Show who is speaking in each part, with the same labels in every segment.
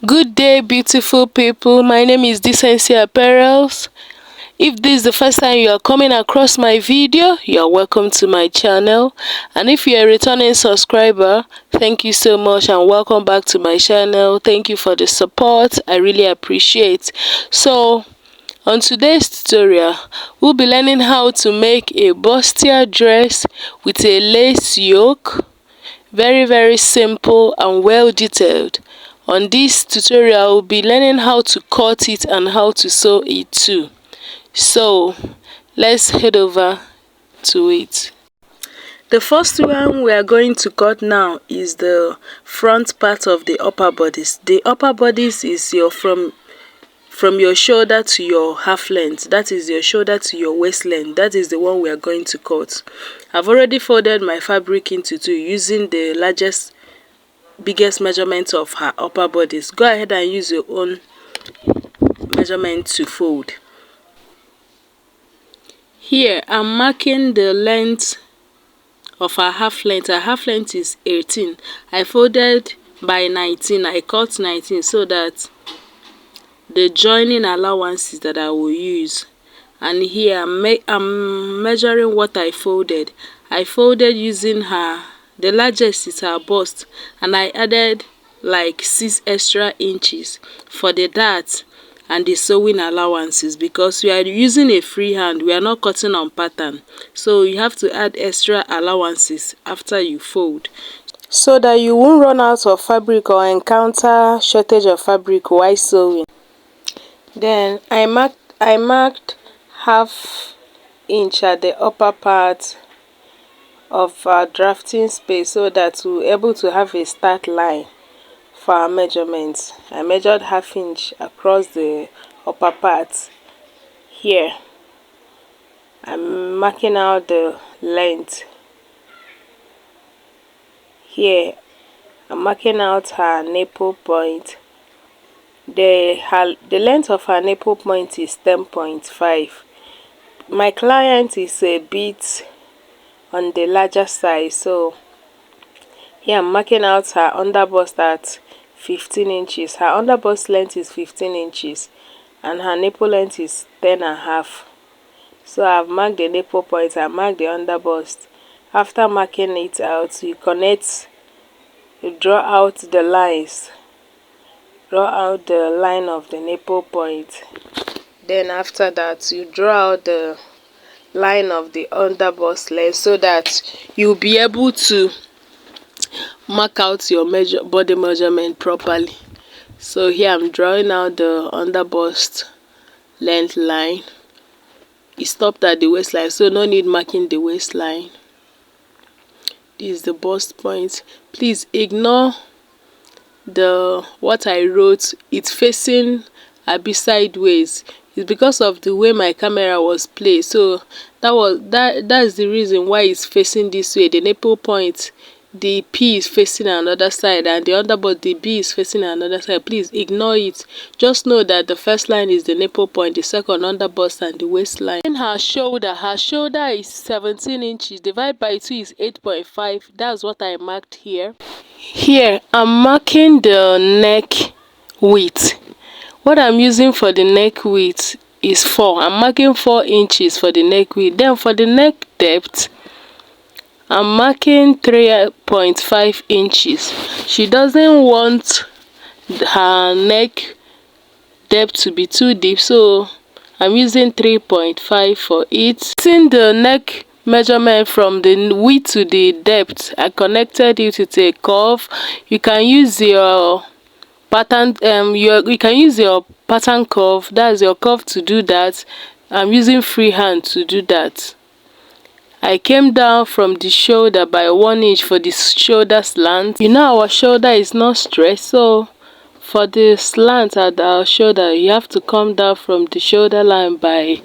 Speaker 1: Good day, beautiful people. My name is Decency Apparels. If this is the first time you are coming across my video, you are welcome to my channel. And if you are a returning subscriber, thank you so much and welcome back to my channel. Thank you for the support. I really appreciate. So, on today's tutorial, we'll be learning how to make a bustier dress with a lace yoke. Very simple and well detailed. On this tutorial, we'll be learning how to cut it and how to sew it too. So let's head over to it. The first one we are going to cut now is the front part of the upper bodice. The upper bodice is your from your shoulder to your half length. That is your shoulder to your waist length. That is the one we are going to cut. I've already folded my fabric into two using the biggest measurement of her upper bodice. Go ahead and use your own measurement to fold. Here I'm marking the length of her half length. Her half length is 18. I folded by 19. I cut 19 so that the joining allowances that I will use. And here I'm measuring what I folded. I folded using the largest is her bust, and I added like 6 extra inches for the dart and the sewing allowances, because we are using a free hand, we are not cutting on pattern, so you have to add extra allowances after you fold so that you won't run out of fabric or encounter shortage of fabric while sewing. Then I marked half inch at the upper part of our drafting space so that we're able to have a start line for our measurements. I measured half inch across the upper part. Here I'm marking out the length. Here I'm marking out her nipple point. The length of her nipple point is 10.5. My client is a bit on the larger side, so here I'm marking out her underbust at 15 inches. Her underbust length is 15 inches and her nipple length is 10.5. So I've marked the nipple point, I marked the underbust. After marking it out, you draw out the lines. Draw out the line of the nipple point. Then after that, you draw out the line of the underbust length so that you'll be able to mark out your body measurement properly. So here I'm drawing out the underbust length line. It stopped at the waistline, so no need marking the waistline. This is the bust point. Please ignore what I wrote. It's facing a bit sideways. It's because of the way my camera was placed, so that's the reason why it's facing this way. The nipple point, the P is facing another side, and the underbust, the B is facing another side. Please ignore it. Just know that the first line is the nipple point, the second underbust, and the waistline. In her shoulder is 17 inches. Divided by 2 is 8.5. That's what I marked here. Here I'm marking the neck width. What I'm using for the neck width is 4. I'm marking 4 inches for the neck width. Then for the neck depth, I'm marking 3.5 inches. She doesn't want her neck depth to be too deep, so I'm using 3.5 for it. Using the neck measurement from the width to the depth, I connected it with a curve. You can use your pattern you can use your pattern curve. That's your curve to do that. I'm using freehand to do that. I came down from the shoulder by 1 inch for the shoulder slant. You know our shoulder is not straight, so for the slant at our shoulder, you have to come down from the shoulder line by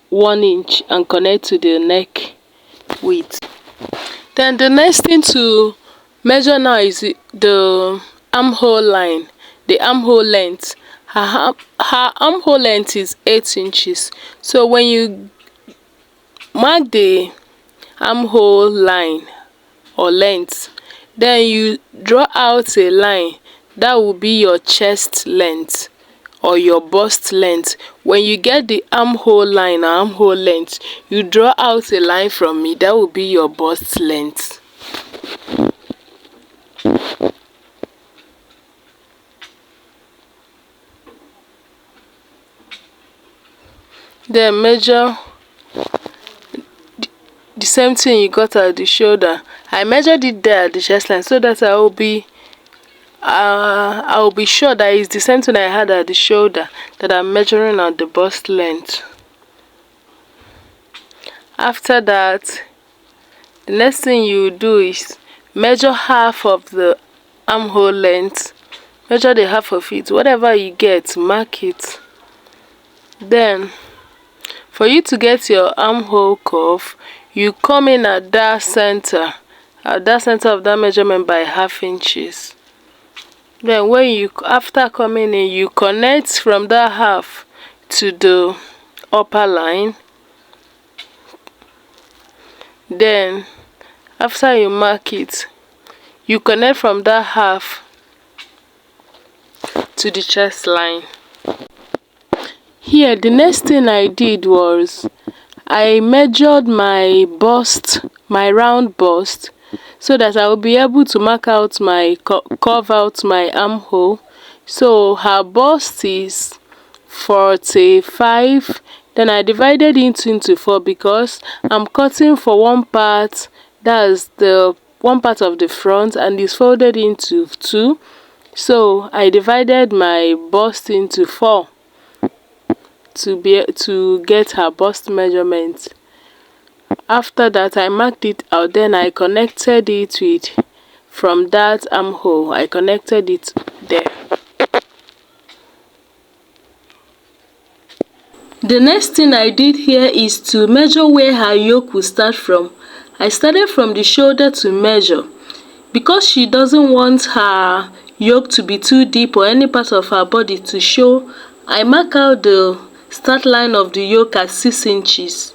Speaker 1: 1 inch and connect to the neck width. Then the next thing to measure now is the armhole line, the armhole length. Her armhole length is 8 inches. So when you mark the armhole line or length, then you draw out a line that will be your chest length or your bust length. When you get the armhole line or armhole length, you draw out a line from it, that will be your bust length. Then measure the same thing you got at the shoulder. I measured it there at the chest line so that I will be sure that it's the same thing I had at the shoulder that I'm measuring at the bust length. After that, the next thing you do is measure half of the armhole length. Measure the half of it. Whatever you get, mark it. Then, for you to get your armhole curve, you come in at that center of that measurement by ½ inches. Then when you, after coming in, you connect from that half to the upper line. Then after you mark it, you connect from that half to the chest line. Here, the next thing I did was I measured my bust, my round bust, so that I will be able to mark out curve out my armhole. So her bust is 45. Then I divided it into 4 because I'm cutting for one part, that's the one part of the front, and it's folded into 2. So I divided my bust into 4 to get her bust measurement. After that, I marked it out. Then I connected it with, from that armhole, I connected it there. The next thing I did here is to measure where her yoke will start from. I started from the shoulder to measure. Because she doesn't want her yoke to be too deep or any part of her body to show, I mark out the start line of the yoke at 6 inches.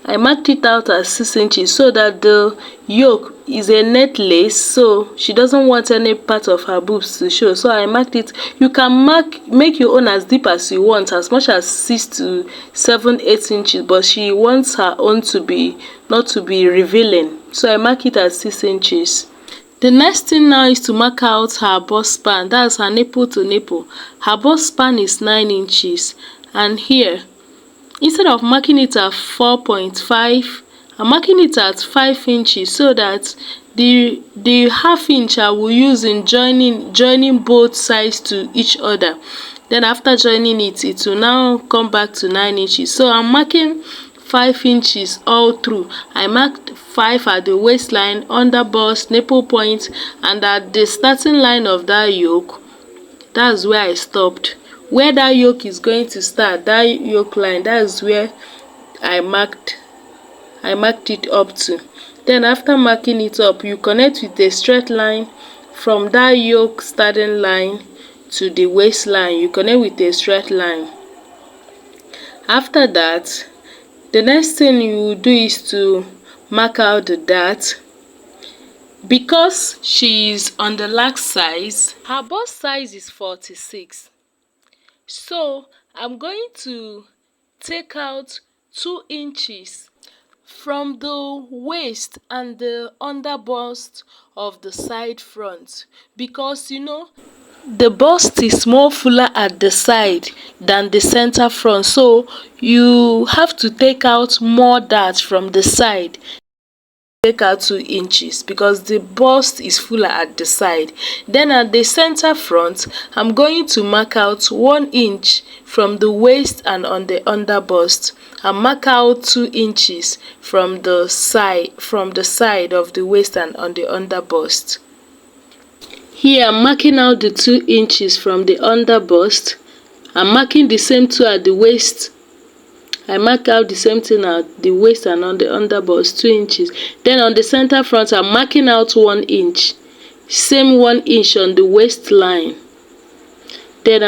Speaker 1: I marked it out at 6 inches so that the yoke is a net lace, so she doesn't want any part of her boobs to show. So I marked it. You can make your own as deep as you want, as much as 6 to 7, 8 inches, but she wants her own to be not to be revealing. So I mark it at 6 inches. The next thing now is to mark out her bust span. That's her nipple to nipple. Her bust span is 9 inches. And here, instead of marking it at 4.5, I'm marking it at 5 inches so that the ½ inch I will use in joining both sides to each other. Then after joining it, it will now come back to 9 inches. So I'm marking 5 inches all through. I marked 5 at the waistline, under bust, nipple point, and at the starting line of that yoke. That's where I stopped. Where that yoke is going to start, that yoke line, that's where I marked it up to. Then after marking it up, you connect with a straight line from that yoke starting line to the waistline. You connect with a straight line. After that, the next thing you will do is to mark out the dart. Because she is on the lax size, her bust size is 46. So I'm going to take out 2 inches from the waist and the under bust of the side front, because you know the bust is more fuller at the side than the center front, so you have to take out more dart from the side. Take out 2 inches because the bust is fuller at the side. Then at the center front, I'm going to mark out 1 inch from the waist and on the under bust, and mark out 2 inches from the side of the waist and on the under bust. Here I'm marking out the 2 inches from the under bust. I'm marking the same 2 at the waist. I mark out the same thing at the waist and on the under bust, 2 inches. Then on the center front, I'm marking out 1 inch. Same 1 inch on the waistline. Then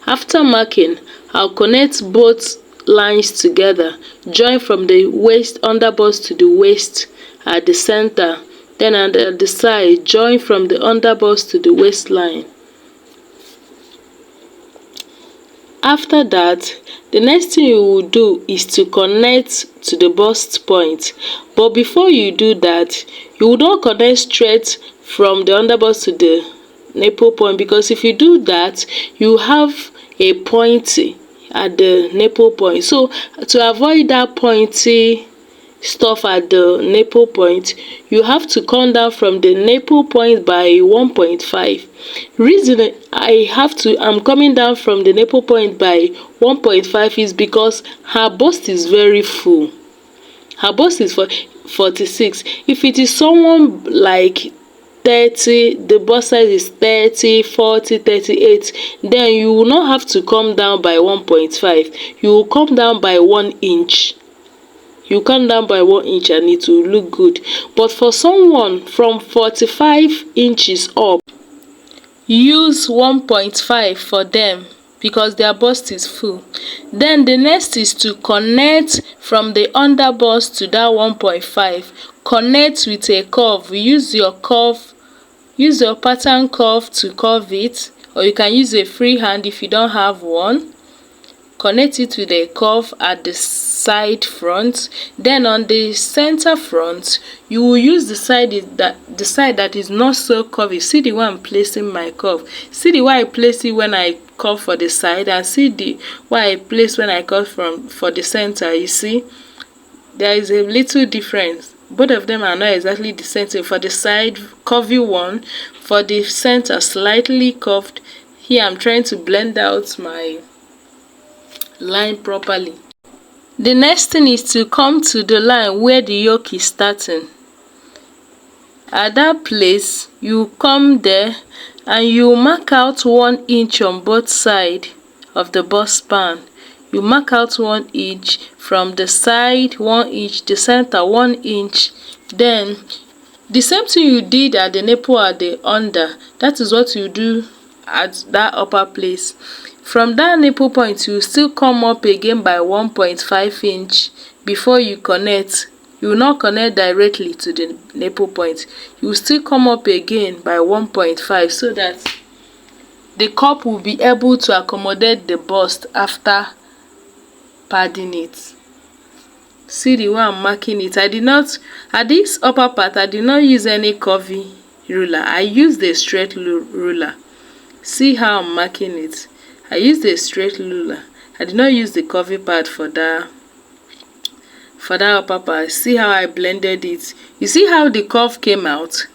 Speaker 1: after marking, I'll connect both lines together. Join from the waist under bust to the waist at the center Then at the side, join from the under bust to the waistline. After that, the next thing you will do is to connect to the bust point. But before you do that, you will not connect straight from the under bust to the nipple point, because if you do that, you have a pointy at the nipple point. So to avoid that pointy stuff at the nipple point, you have to come down from the nipple point by 1.5. Reason I'm coming down from the nipple point by 1.5 is because her bust is very full. Her bust is for 46. If it is someone like 30, the bust size is 30, 40, 38, then you will not have to come down by 1.5. You will come down by 1 inch. You come down by 1 inch and it will look good. But for someone from 45 inches up, use 1.5 for them because their bust is full. Then the next is to connect from the under bust to that 1.5. Connect with a curve. Use your pattern curve to curve it, or you can use a free hand if you don't have one. Connect it with a curve at the side front. Then on the center front, you will use the side that is not so curvy. See the way I'm placing my curve. See the way I place it when I curve for the side, and see the way I place when I curve for the center. You see, there is a little difference. Both of them are not exactly the same thing. For the side, curvy one. For the center, slightly curved. Here I'm trying to blend out my line properly. The next thing is to come to the line where the yoke is starting. At that place, you come there and you mark out 1 inch on both sides of the bust span. You mark out 1 inch from the side, 1 inch, the center 1 inch. Then the same thing you did at the nipple at the under, that is what you do at that upper place. From that nipple point, you still come up again by 1.5 inch before you connect. You will not connect directly to the nipple point. You will still come up again by 1.5 so that the cup will be able to accommodate the bust after padding it. See the way I'm marking it. I did not, at this upper part, I did not use any curvy ruler. I used a straight ruler. See how I'm marking it. I used a straight ruler. I did not use the curvy part for that upper part. See how I blended it. You see how the curve came out?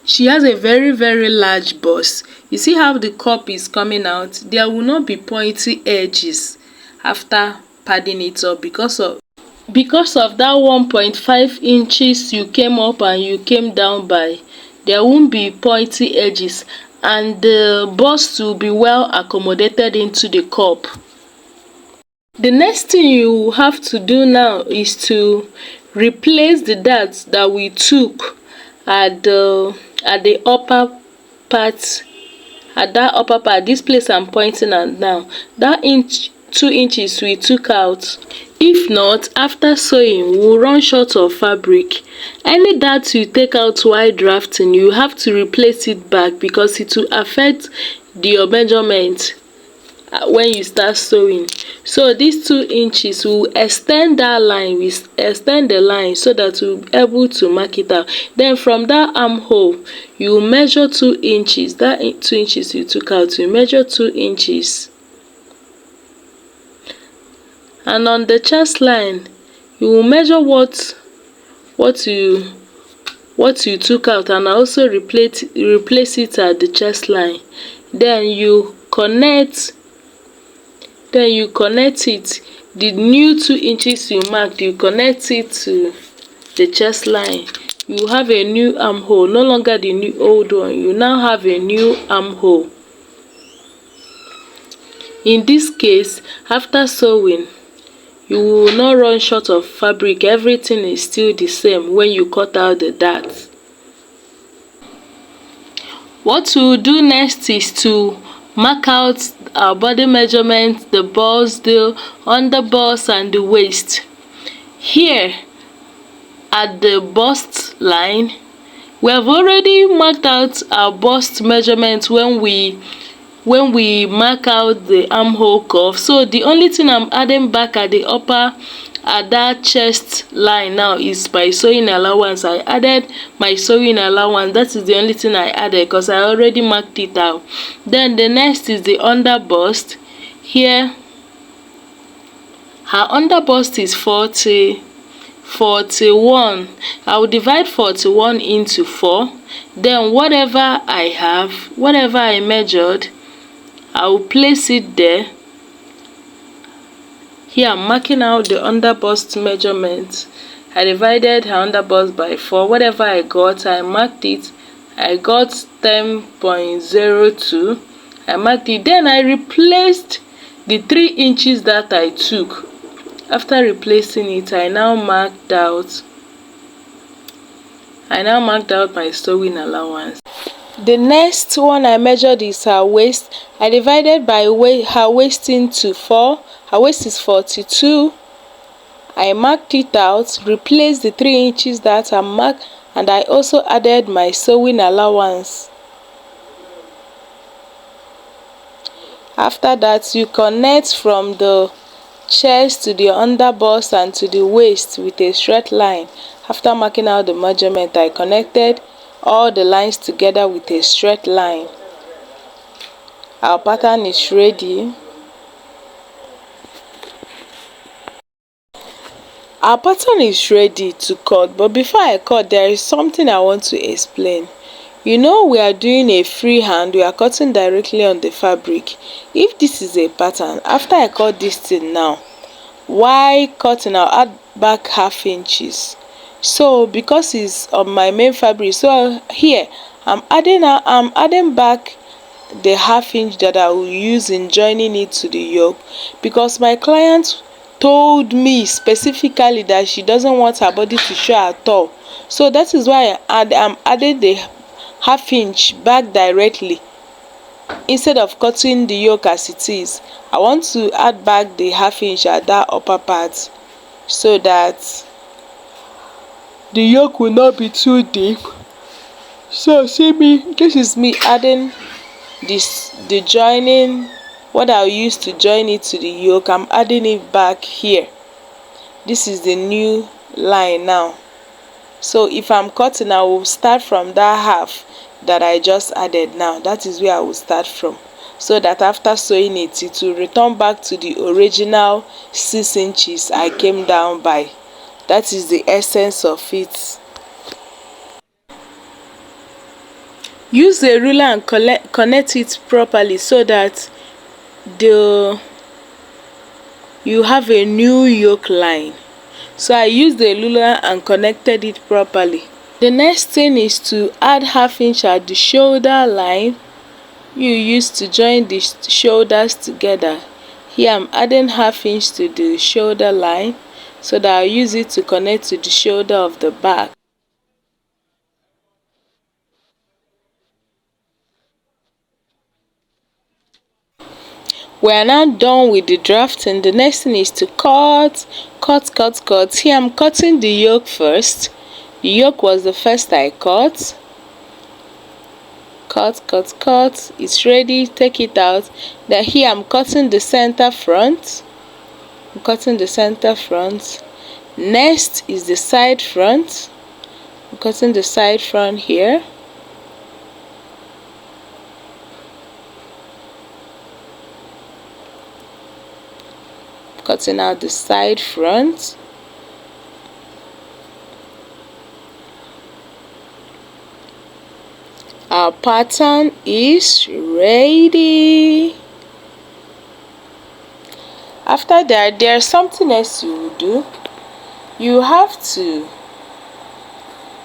Speaker 1: She has a very, very large bust. You see how the cup is coming out? There will not be pointy edges after padding it up because of that 1.5 inches you came up and you came down by. There won't be pointy edges, and the bust will be well accommodated into the cup. The next thing you have to do now is to replace the darts that we took at the upper part. At that upper part, this place I'm pointing at now, that 2 inches we took out. If not, after sewing, we'll run short of fabric. Any dart you take out while drafting, you have to replace it back because it will affect your measurement when you start sewing. So these 2 inches, will extend that line. We extend the line so that we'll be able to mark it out. Then from that armhole, you measure 2 inches. That 2 inches you took out, you measure 2 inches. And on the chest line, you will measure what you took out and also replace it at the chest line. Then you connect it. The new 2 inches you marked, you connect it to the chest line. You have a new armhole, no longer the new old one. You now have a new armhole. In this case, after sewing, you will not run short of fabric. Everything is still the same when you cut out the darts. What we'll do next is to mark out our body measurements, the bust, the under bust, and the waist. Here at the bust line, We have already marked out our bust measurement when we mark out the armhole curve. So the only thing I'm adding back at the upper at that chest line now is my sewing allowance. I added my sewing allowance. That is the only thing I added because I already marked it out. Then the next is the under bust. Here her under bust is 41. I will divide 41 into 4. Then whatever I measured, I will place it there. Here I'm marking out the under bust measurement. I divided her under bust by 4. Whatever I got, I marked it. I got 10.02. I marked it. Then I replaced the 3 inches that I took. After replacing it, I now marked out my sewing allowance. The next one I measured is her waist. I divided by her waist into 4. Her waist is 42. I marked it out, replaced the 3 inches that I marked, and I also added my sewing allowance. After that, you connect from the chest to the under bust and to the waist with a straight line. After marking out the measurement, I connected all the lines together with a straight line. Our pattern is ready. Our pattern is ready to cut, but before I cut, there is something I want to explain. You know, we are doing a freehand. We are cutting directly on the fabric. If this is a pattern, after I cut this thing now, why cutting? I'll add back half inches. So because it's on my main fabric, so here I'm adding back the half inch that I will use in joining it to the yoke, because my client told me specifically that she doesn't want her body to show at all. So that is why I'm adding the half inch back directly instead of cutting the yoke as it is. I want to add back the half inch at that upper part so that the yoke will not be too deep. So see me, this is me adding the joining, what I'll use to join it to the yoke. I'm adding it back here. This is the new line now. So if I'm cutting, I will start from that half that I just added now. That is where I will start from, so that after sewing it, it will return back to the original 6 inches I came down by. That is the essence of it. Use a ruler and connect it properly so that you have a new yoke line. So I used the ruler and connected it properly. The next thing is to add half inch at the shoulder line. You use to join the shoulders together. Here I'm adding half inch to the shoulder line so that I'll use it to connect to the shoulder of the back. We are now done with the drafting. The next thing is to cut. Here I'm cutting the yoke first. The yoke was the first I cut. Cut. It's ready. Take it out. Then here I'm cutting the center front. Next is the side front. I'm cutting the side front here. Cutting out the side front. Our pattern is ready. After that, there's something else you will do. You have to,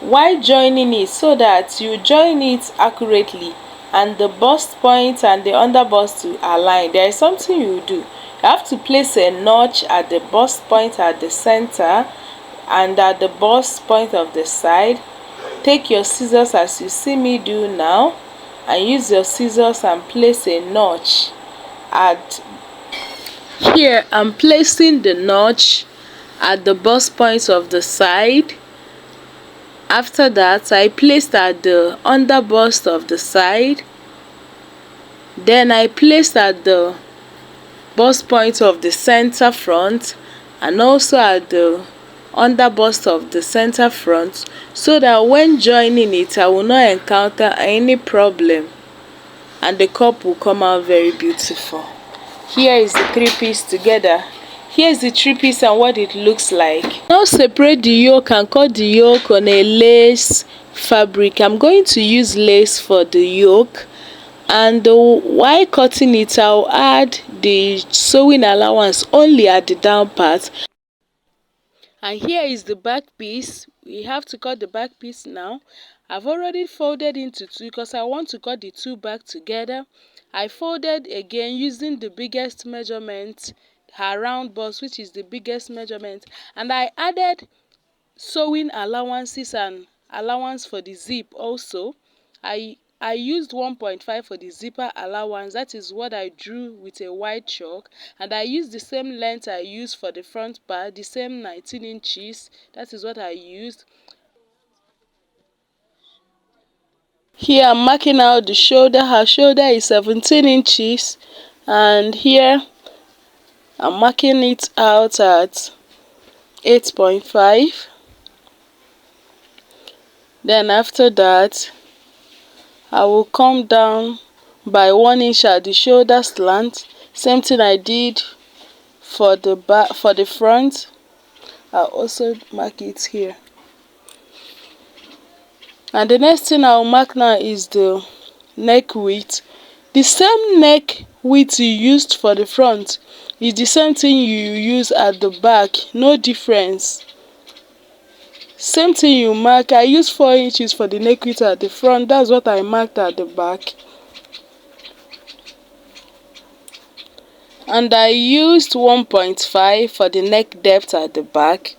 Speaker 1: while joining it, so that you join it accurately and the bust point and the under bust to align, there is something you do. You have to place a notch at the bust point at the center and at the bust point of the side. Take your scissors as you see me do now, and use your scissors and place a notch at here. I'm placing the notch at the bust point of the side. After that, I placed at the under bust of the side. Then I placed at the bust point of the center front and also at the under bust of the center front, so that when joining it I will not encounter any problem and the cup will come out very beautiful. Here is the three piece together. Here is the three piece and what it looks like. Now separate the yoke and cut the yoke on a lace fabric. I'm going to use lace for the yoke, and while cutting it I'll add the sewing allowance only at the down part. And here is the back piece. We have to cut the back piece now. I've already folded into two because I want to cut the two back together. I folded again using the biggest measurement, her round bust, which is the biggest measurement, and I added sewing allowances and allowance for the zip also. I used 1.5 for the zipper allowance. That is what I drew with a white chalk, and I used the same length I used for the front part, the same 19 inches. That is what I used. Here I'm marking out the shoulder. Her shoulder is 17 inches, and here I'm marking it out at 8.5. Then after that I will come down by 1 inch at the shoulder slant. Same thing I did for the back, for the front. I'll also mark it here. And the next thing I'll mark now is the neck width. The same neck width you used for the front is the same thing you use at the back, no difference. Same thing you mark. I used 4 inches for the neck width at the front. That's what I marked at the back. And I used 1.5 for the neck depth at the back.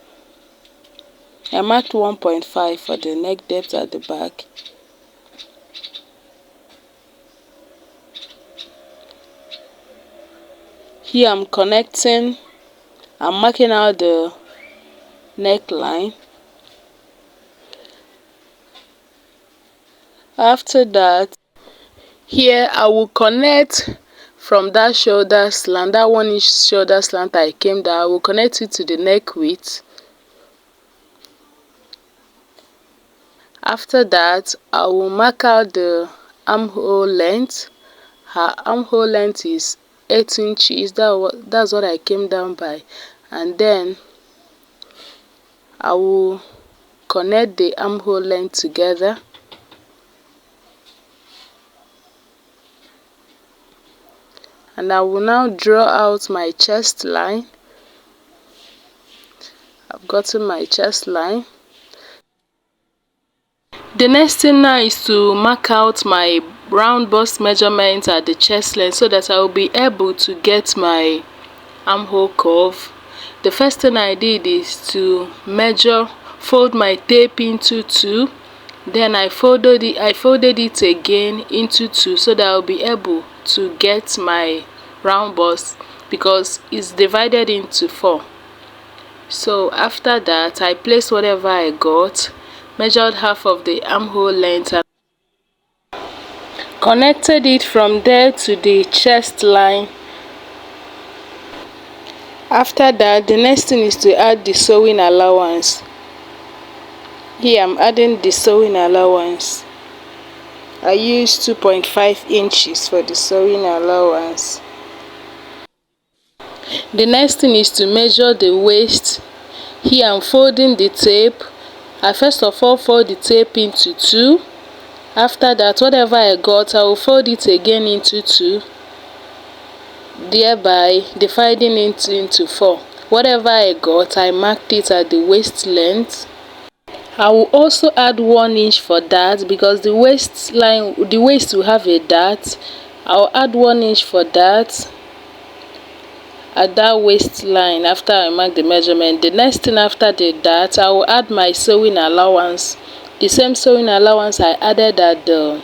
Speaker 1: I marked 1.5 for the neck depth at the back. Here I'm connecting. I'm marking out the neckline. After that, here I will connect from that shoulder slant, that 1 inch shoulder slant I came down. I will connect it to the neck width. After that, I will mark out the armhole length. Her armhole length is 8 inches. That's what I came down by. And then I will connect the armhole length together. And I will now draw out my chest line. I've gotten my chest line. The next thing now is to mark out my round bust measurement at the chest length so that I will be able to get my armhole curve. The first thing I did is to measure, fold my tape into two. Then I folded it again into two so that I'll be able to get my round bust because it's divided into 4. So after that, I placed whatever I got, measured half of the armhole length and connected it from there to the chest line. After that, the next thing is to add the sewing allowance. Here I'm adding the sewing allowance. I used 2.5 inches for the sewing allowance. The next thing is to measure the waist. Here I'm folding the tape. I first of all fold the tape into 2. After that, whatever I got, I will fold it again into 2, thereby dividing it into 4. Whatever I got, I marked it at the waist length. I will also add 1 inch for that because the waist will have a dart. I'll add 1 inch for that at that waistline after I mark the measurement. The next thing after the dart, I will add my sewing allowance. The same sewing allowance I added at the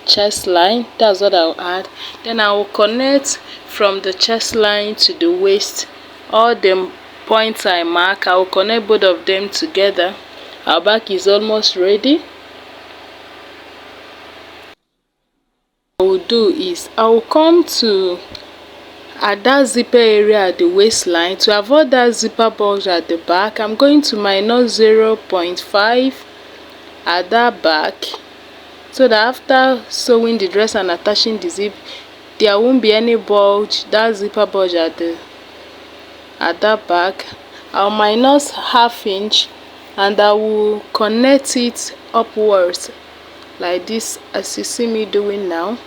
Speaker 1: chest line. That's what I'll add. Then I will connect from the chest line to the waist. All the points I mark, I will connect both of them together. Our back is almost ready. What I will do is I will come to at that zipper area at the waistline. To avoid that zipper bulge at the back, I'm going to minus 0.5 at that back, so that after sewing the dress and attaching the zip, there won't be any bulge, that zipper bulge at that back. I'll minus ½ inch and I will connect it upwards like this, as you see me doing now,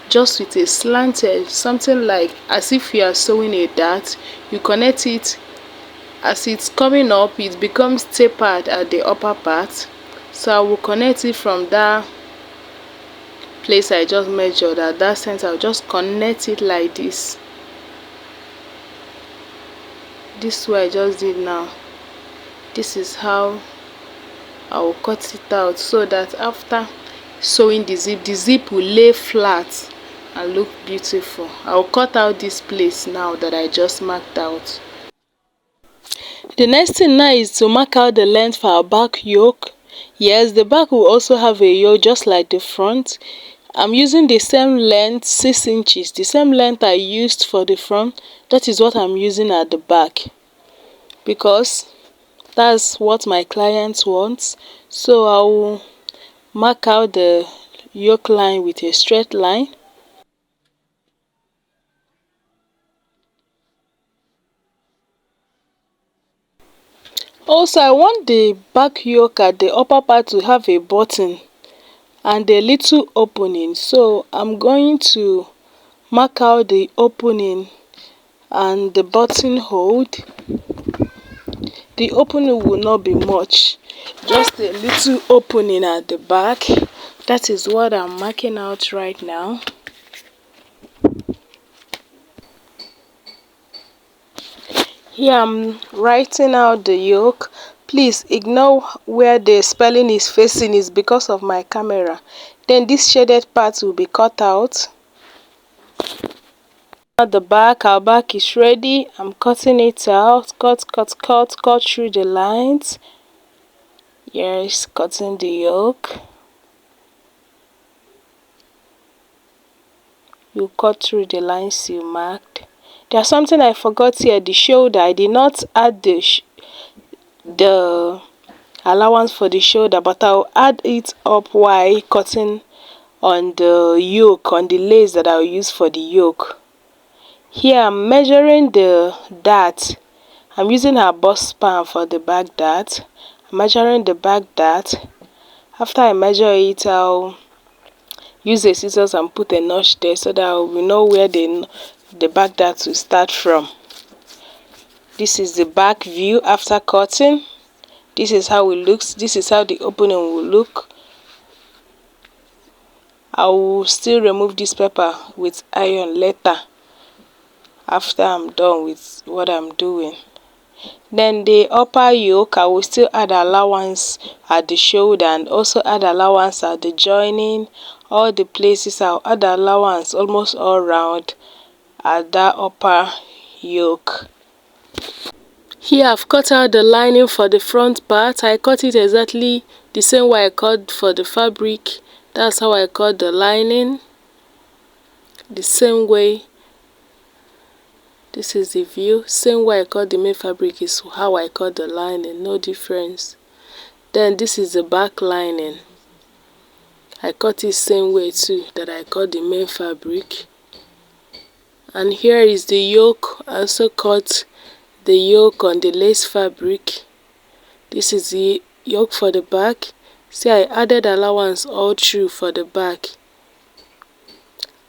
Speaker 1: just with a slant edge, something like as if you are sewing a dart. You connect it, as it's coming up it becomes tapered at the upper part, so I will connect it from that place I just measured at that center. I'll just connect it like this way I just did now. This is how I will cut it out, so that after sewing the zip will lay flat and look beautiful. I will cut out this place now that I just marked out. The next thing now is to mark out the length for our back yoke. Yes, the back will also have a yoke just like the front. I'm using the same length, 6 inches, the same length I used for the front. That is what I'm using at the back, because that's what my client wants. So I will mark out the yoke line with a straight line. Also, I want the back yoke at the upper part to have a button and a little opening, so I'm going to mark out the opening and the buttonhole. The opening will not be much, just a little opening at the back. That is what I'm marking out right now. Here I'm writing out the yoke. Please ignore where the spelling is facing, is because of my camera. Then this shaded part will be cut out. At the back, our back is ready. I'm cutting it out. Cut through the lines. Yes, cutting the yoke. You cut through the lines you marked. There's something I forgot here, the shoulder. I did not add the allowance for the shoulder, but I'll add it up while cutting on the yoke, on the lace that I'll use for the yoke. Here I'm measuring the dart. I'm using her bust span for the back dart. I'm measuring the back dart. After I measure it, I'll use the scissors and put a notch there, so that we know where the back dart will start from. This is the back view after cutting. This is how it looks. This is how the opening will look. I will still remove this paper with iron later, after I'm done with what I'm doing. Then the upper yoke, I will still add allowance at the shoulder and also add allowance at the joining. All the places I'll add allowance almost all around at that upper yoke. Here I've cut out the lining for the front part. I cut it exactly the same way I cut for the fabric. That's how I cut the lining. The same way. This is the view. Same way I cut the main fabric is how I cut the lining. No difference. Then this is the back lining. I cut it same way too that I cut the main fabric. And here is the yoke. I also cut the yoke on the lace fabric. This is the yoke for the back. See, I added allowance all through for the back.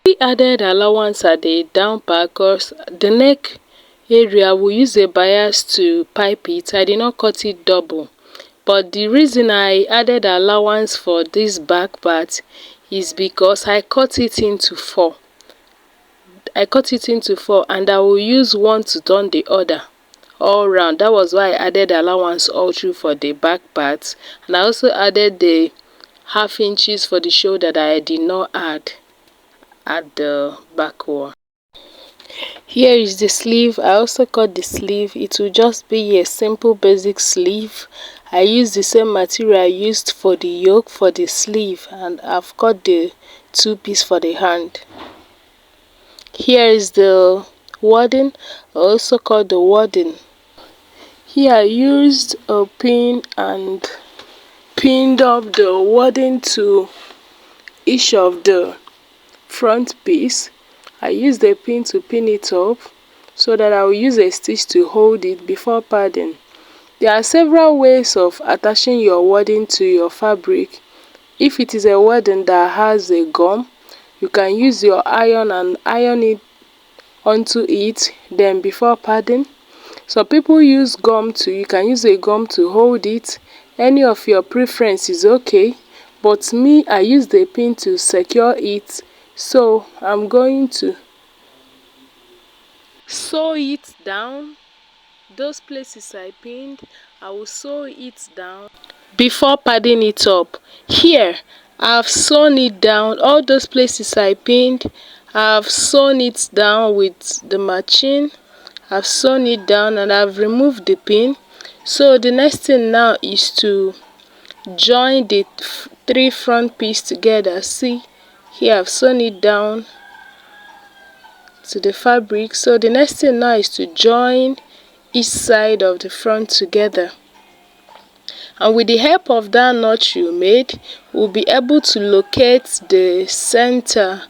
Speaker 1: We added allowance at the down part because the neck area will use a bias to pipe it. I did not cut it double. But the reason I added allowance for this back part is because I cut it into 4. I cut it into 4 and I will use one to turn the other all round. That was why I added allowance all through for the back part. And I also added the ½ inches for the shoulder that I did not add at the back wall. Here is the sleeve. I also cut the sleeve. It will just be a simple basic sleeve. I used the same material I used for the yoke for the sleeve, and I've cut the two piece for the hand. Here is the wording. I also cut the wording. Here I used a pin and pinned up the wording to each of the front piece. I used a pin to pin it up so that I will use a stitch to hold it before padding. There are several ways of attaching your wording to your fabric. If it is a wording that has a gum, you can use your iron and iron it onto it, then before padding. Some people use gum too. You can use a gum to hold it. Any of your preference is okay, but me, I use the pin to secure it. So I'm going to sew it down. Those places I pinned, I will sew it down before padding it up. Here I've sewn it down. All those places I pinned, I've sewn it down with the machine. I've sewn it down and I've removed the pin. So the next thing now is to join the three front pieces together. See, here I've sewn it down to the fabric. So the next thing now is to join each side of the front together, and with the help of that notch you made, we'll be able to locate the center,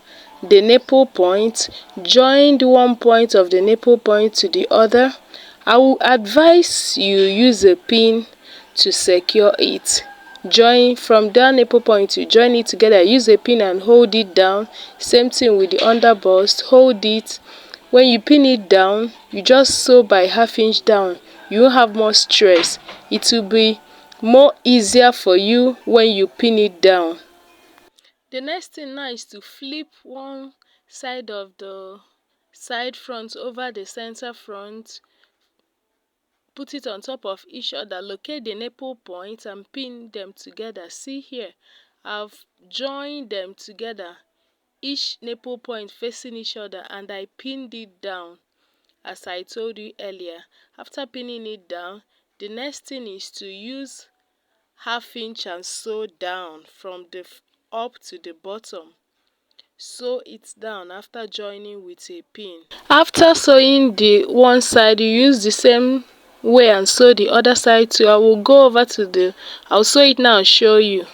Speaker 1: the nipple point, join the one point of the nipple point to the other. I will advise you use a pin to secure it. Join from that nipple point, to join it together, use a pin and hold it down. Same thing with the underbust, hold it. When you pin it down, you just sew by half-inch down. You won't have more stress. It will be more easier for you when you pin it down. The next thing now is to flip one side of the side front over the center front, put it on top of each other, locate the nipple point and pin them together. See here, I've joined them together, each nipple point facing each other, and I pinned it down as I told you earlier. After pinning it down, the next thing is to use half-inch and sew down from the up to the bottom. Sew it down after joining with a pin. After sewing the one side, you use the same way and sew the other side too. I will go over to the, I'll sew it now and show you.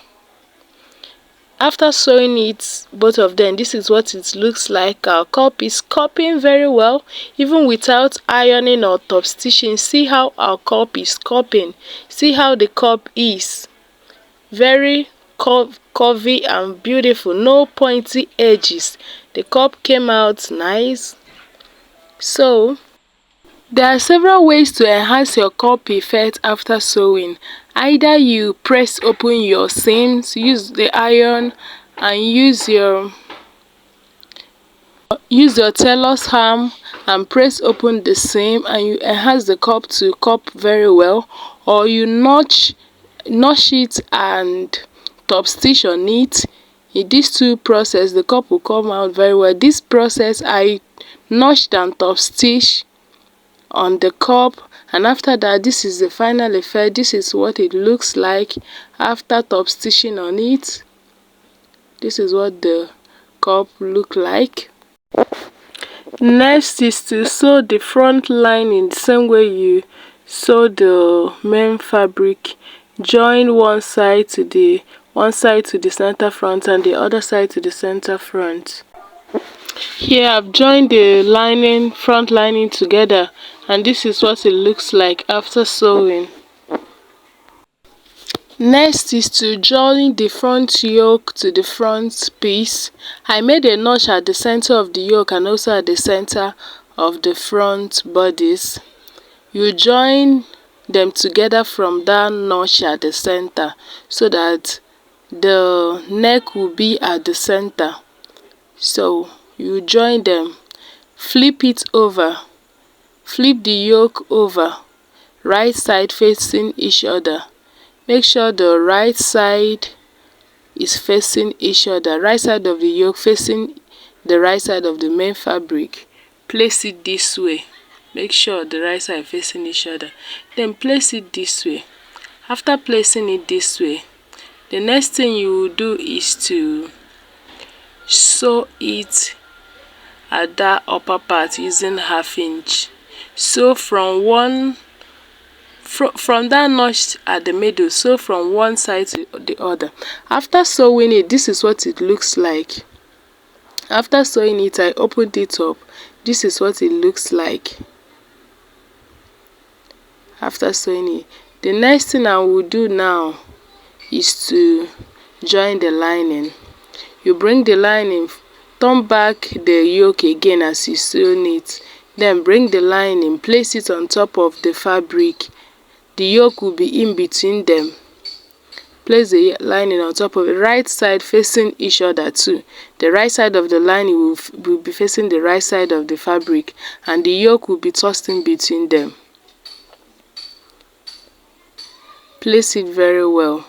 Speaker 1: After sewing it, both of them, this is what it looks like. Our cup is cupping very well, even without ironing or top stitching. See how our cup is cupping. See how the cup is very curvy and beautiful, no pointy edges. The cup came out nice. So there are several ways to enhance your cup effect after sewing. Either you press open your seams, use the iron, and use your tailor's arm and press open the seam, and you enhance the cup to cup very well. Or you notch it and top stitch on it. In these two process, the cup will come out very well. This process, I notched and top stitch on the cup, and after that, this is the final effect. This is what it looks like after top stitching on it. This is what the cup look like. Next is to sew the front line in the same way you sew the main fabric. Join one side to the center front and the other side to the center front. Here I've joined the lining, front lining together, and this is what it looks like after sewing. Next is to join the front yoke to the front piece. I made a notch at the center of the yoke and also at the center of the front bodice. You join them together from that notch at the center so that the neck will be at the center. So you join them, flip it over, flip the yoke over, right side facing each other. Make sure the right side is facing each other, right side of the yoke facing the right side of the main fabric. place it this way. Make sure the right side facing each other. Then place it this way. After placing it this way, the next thing you will do is to sew it at that upper part using 1/2 inch. So from that notch at the middle, sew from one side to the other. After sewing it, this is what it looks like. After sewing it, I opened it up. This is what it looks like. After sewing it, the next thing I will do now is to join the lining. You bring the lining, turn back the yoke again as you sew it. Then bring the lining, place it on top of the fabric. The yoke will be in between them. Place the lining on top of the right side facing each other too. The right side of the lining will be facing the right side of the fabric, and the yoke will be tossed in between them. Place it very well.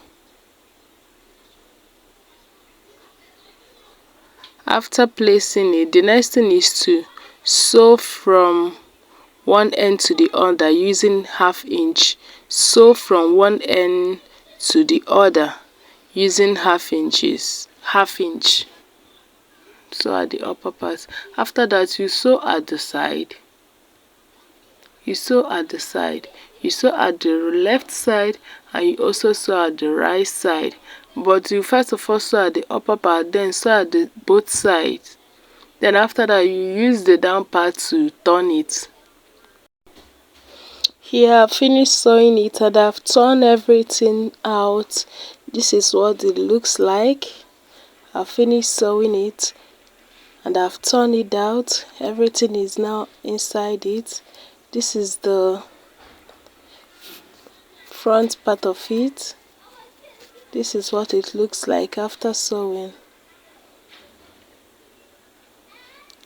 Speaker 1: After placing it, the next thing is to sew from one end to the other using 1/2 inch. Sew from one end to the other using 1/2 inches. 1/2 inch. Sew at the upper part. After that, you sew at the side. You sew at the side. You sew at the left side, and you also sew at the right side. But you first of all sew at the upper part, then sew at both sides. Then after that, you use the down part to turn it. Here I've finished sewing it and I've turned everything out. This is what it looks like. I've finished sewing it and I've turned it out. Everything is now inside it. This is the front part of it. This is what it looks like after sewing.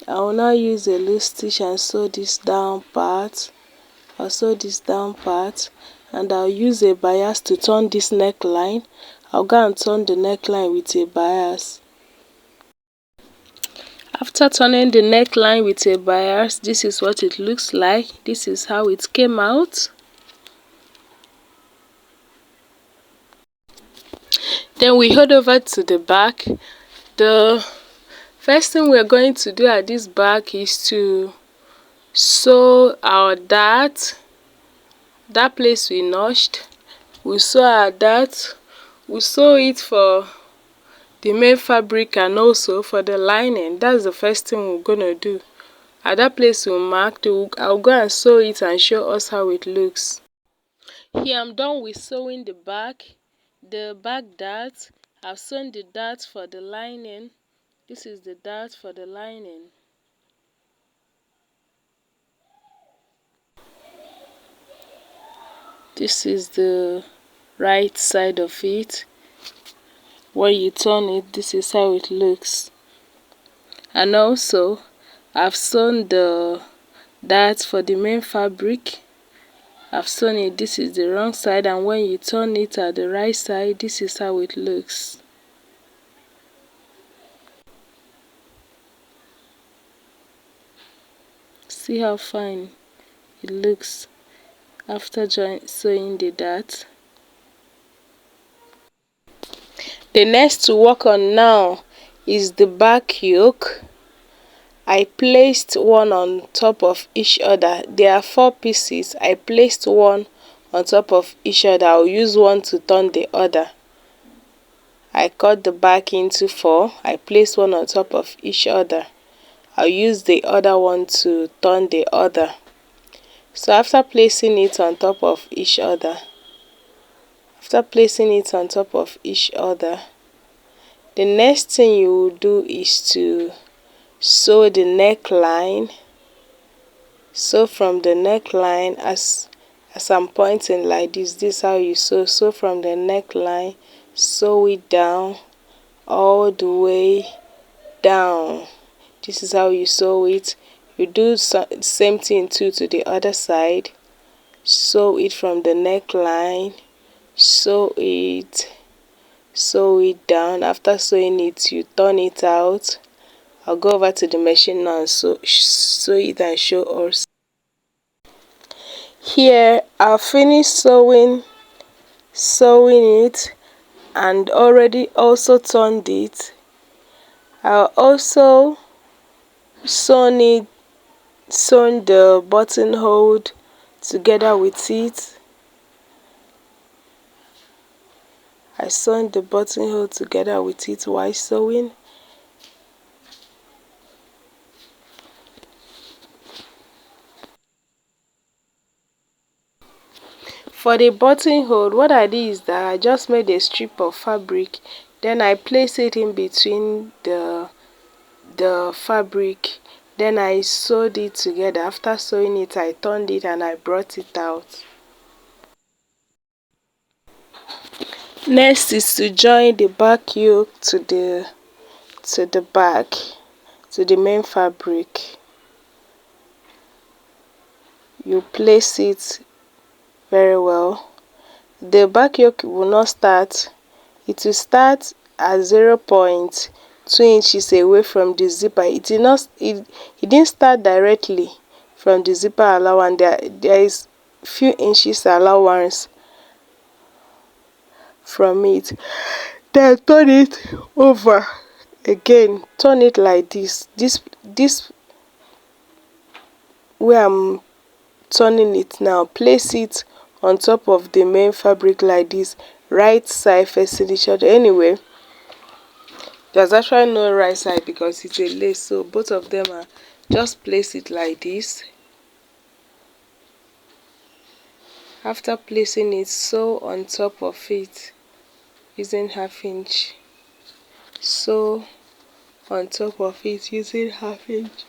Speaker 1: I will now use a loose stitch and sew this down part. I'll sew this down part, and I'll use a bias to turn this neckline. I'll go and turn the neckline with a bias. After turning the neckline with a bias, this is what it looks like. This is how it came out. Then we head over to the back. The first thing we're going to do at this back is to sew our dart. That place we notched, we sew our dart. We sew it for the main fabric and also for the lining. That's the first thing we're gonna do. At that place we marked, I'll go and sew it and show us how it looks. Here I'm done with sewing the back dart. I've sewn the dart for the lining. This is the dart for the lining. This is the right side of it. When you turn it, this is how it looks. And also, I've sewn the dart for the main fabric. I've sewn it. This is the wrong side, and when you turn it at the right side, this is how it looks. See how fine it looks after sewing the dart. The next to work on now is the back yoke. I placed one on top of each other. There are 4 pieces. I placed one on top of each other. I'll use one to turn the other. I cut the back into 4. I placed one on top of each other. I'll use the other one to turn the other. So after placing it on top of each other, the next thing you will do is to sew the neckline. Sew from the neckline as I'm pointing like this. This is how you sew. Sew from the neckline, sew it down all the way down. This is how you sew it. You do same thing too to the other side. Sew it from the neckline, sew it down. After sewing it, you turn it out I'll go over to the machine now and sew it and show us. Here I've finished sewing it and already also turned it. I'll also sewn the buttonhole together with it. I sewn the buttonhole together with it while sewing. For the buttonhole, what I did is that I just made a strip of fabric, then I placed it in between the fabric, then I sewed it together. After sewing it, I turned it and I brought it out. Next is to join the back yoke to the back, to the main fabric. You place it very well. The back yoke will not start, it will start at 0.2 inches away from the zipper. It didn't start directly from the zipper allowance. There is few inches allowance from it. Then turn it over again. Turn it like this. This where I'm turning it now, place it on top of the main fabric like this, right side facing each other. Anyway, there's actually no right side because it's a lace, so both of them are just place it like this. After placing it, sew on top of it using 1/2 inch. Sew on top of it using 1/2 inch.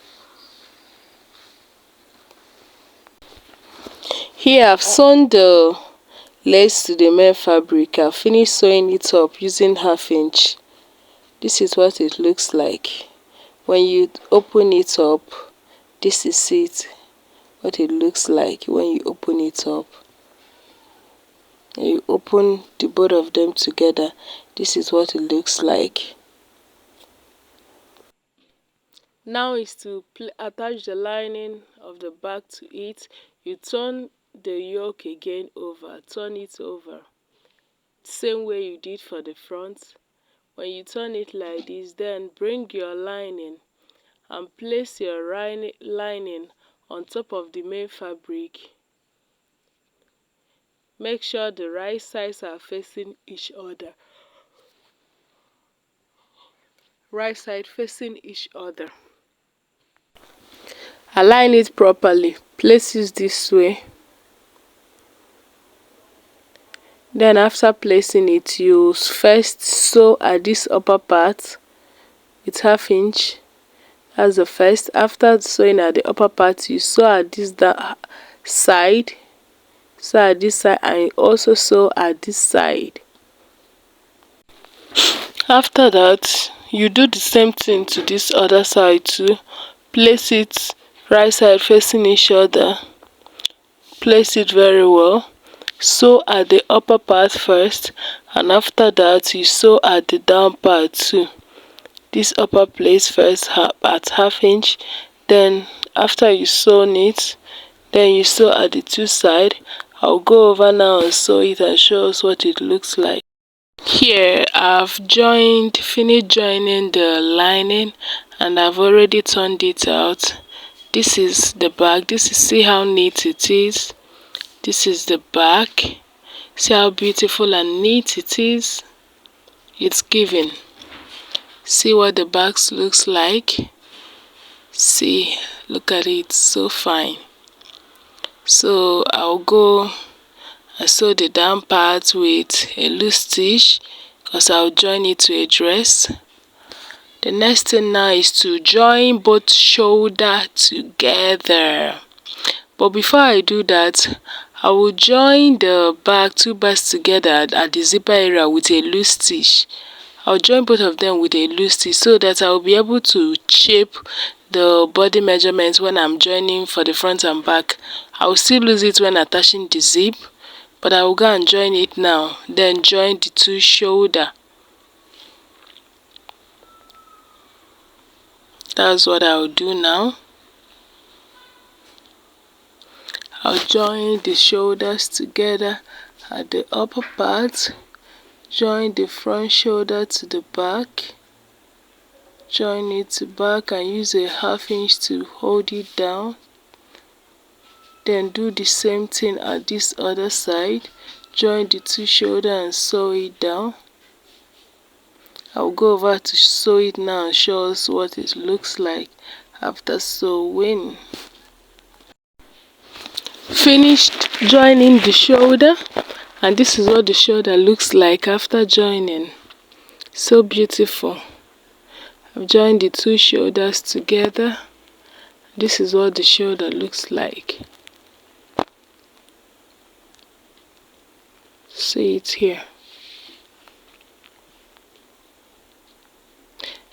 Speaker 1: Here I've sewn the lace to the main fabric. I've finished sewing it up using 1/2 inch. This is what it looks like. When you open it up, this is it. What it looks like when you open it up. And you open the both of them together. This is what it looks like. Now is to attach the lining of the back to it. You turn the yoke again over, turn it over, same way you did for the front. When you turn it like this, then bring your lining and place your lining on top of the main fabric. Make sure the right sides are facing each other. Right side facing each other. Align it properly. Place it this way. Then after placing it, you first sew at this upper part with 1/2 inch. That's the first. After sewing at the upper part, you sew at this side. Sew at this side and also sew at this side. After that, you do the same thing to this other side too. Place it right side facing each other. Place it very well. Sew at the upper part first, and after that you sew at the down part too. This upper place first at 1/2 inch, then after you sewn it, then you sew at the two sides. I'll go over now and sew it and show us what it looks like. Here I've finished joining the lining and I've already turned it out. This is the back. See how neat it is. This is the back. See how beautiful and neat it is. It's giving. See what the back looks like. See, look at it, so fine. So I'll go and sew the down part with a loose stitch because I'll join it to a dress. The next thing now is to join both shoulder together. But before I do that, I will join the two backs together at the zipper area with a loose stitch. I'll join both of them with a loose stitch so that I'll be able to shape the body measurements when I'm joining for the front and back. I'll still lose it when attaching the zip, but I will go and join it now. Then join the two shoulder. That's what I'll do now. I'll join the shoulders together at the upper part, join the front shoulder to the back, join it to back and use a 1/2 inch to hold it down. Then do the same thing at this other side, join the two shoulders and sew it down. I'll go over to sew it now and show us what it looks like after sewing. Finished joining the shoulder, and this is what the shoulder looks like after joining. So beautiful. I've joined the two shoulders together. This is what the shoulder looks like. See it here.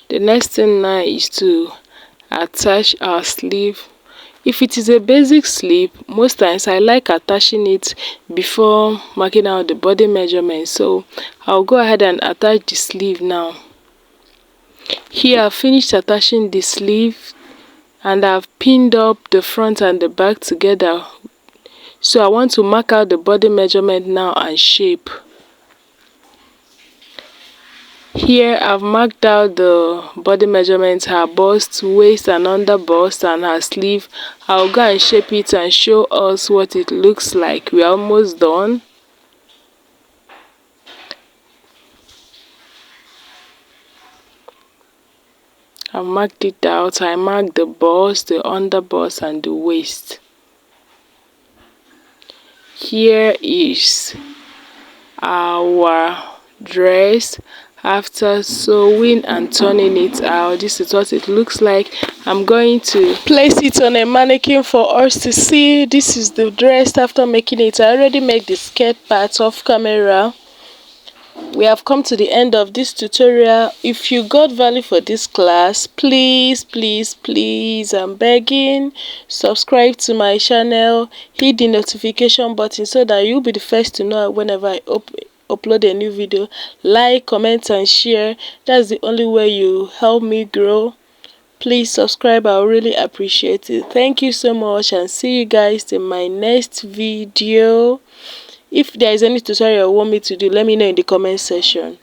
Speaker 1: The next thing now is to attach our sleeve. If it is a basic sleeve, most times I like attaching it before marking out the body measurement. So I'll go ahead and attach the sleeve now. Here I've finished attaching the sleeve and I've pinned up the front and the back together. So I want to mark out the body measurement now and shape. Here I've marked out the body measurements, her bust, waist and under bust and her sleeve. I'll go and shape it and show us what it looks like. We're almost done. I've marked it out. I marked the bust, the under bust and the waist. Here is our dress after sewing and turning it out. This is what it looks like. I'm going to place it on a mannequin for us to see. This is the dress after making it. I already made the skirt part off camera. We have come to the end of this tutorial. If you got value for this class, please I'm begging, subscribe to my channel, hit the notification button so that you'll be the first to know whenever I upload a new video. Like, comment and share. That's the only way you help me grow. Please subscribe. I really appreciate it. Thank you so much and see you guys in my next video. If there is any tutorial you want me to do, let me know in the comment section.